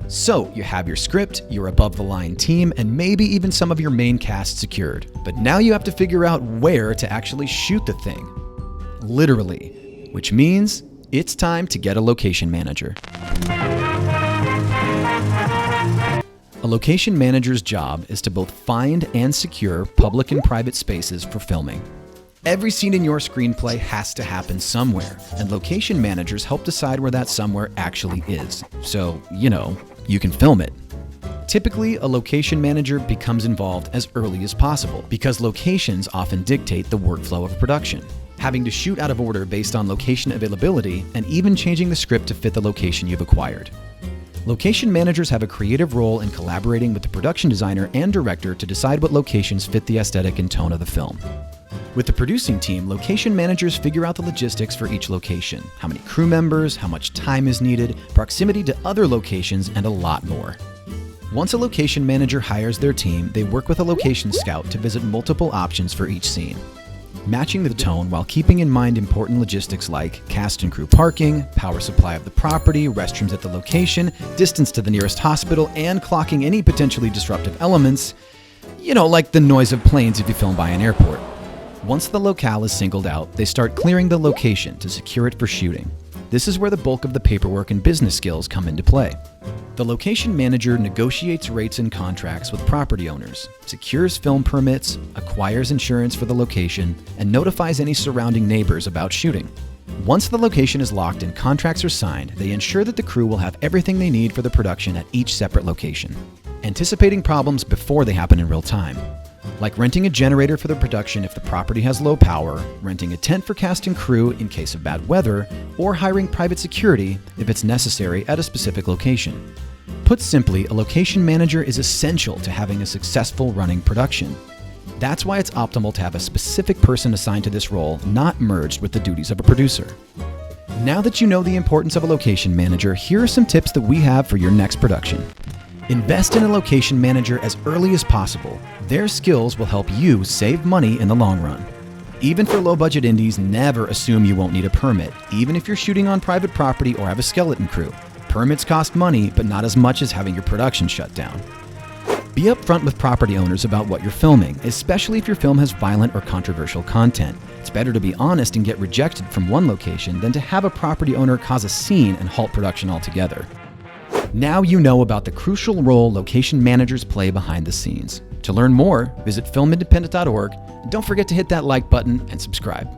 So you have your script, your above-the-line team, and maybe even some of your main cast secured. But now you have to figure out where to actually shoot the thing. Literally. Which means it's time to get a location manager. A location manager's job is to both find and secure public and private spaces for filming. Every scene in your screenplay has to happen somewhere, and location managers help decide where that somewhere actually is. So, you can film it. Typically, a location manager becomes involved as early as possible because locations often dictate the workflow of production. Having to shoot out of order based on location availability and even changing the script to fit the location you've acquired. Location managers have a creative role in collaborating with the production designer and director to decide what locations fit the aesthetic and tone of the film. With the producing team, location managers figure out the logistics for each location, how many crew members, how much time is needed, proximity to other locations, and a lot more. Once a location manager hires their team, they work with a location scout to visit multiple options for each scene, matching the tone while keeping in mind important logistics like cast and crew parking, power supply of the property, restrooms at the location, distance to the nearest hospital, and clocking any potentially disruptive elements, like the noise of planes if you film by an airport. Once the locale is singled out, they start clearing the location to secure it for shooting. This is where the bulk of the paperwork and business skills come into play. The location manager negotiates rates and contracts with property owners, secures film permits, acquires insurance for the location, and notifies any surrounding neighbors about shooting. Once the location is locked and contracts are signed, they ensure that the crew will have everything they need for the production at each separate location, anticipating problems before they happen in real time. Like renting a generator for the production if the property has low power, renting a tent for cast and crew in case of bad weather, or hiring private security if it's necessary at a specific location. Put simply, a location manager is essential to having a successful running production. That's why it's optimal to have a specific person assigned to this role, not merged with the duties of a producer. Now that you know the importance of a location manager, here are some tips that we have for your next production. Invest in a location manager as early as possible. Their skills will help you save money in the long run. Even for low-budget indies, never assume you won't need a permit, even if you're shooting on private property or have a skeleton crew. Permits cost money, but not as much as having your production shut down. Be upfront with property owners about what you're filming, especially if your film has violent or controversial content. It's better to be honest and get rejected from one location than to have a property owner cause a scene and halt production altogether. Now you know about the crucial role location managers play behind the scenes. To learn more, visit filmindependent.org, and don't forget to hit that like button and subscribe.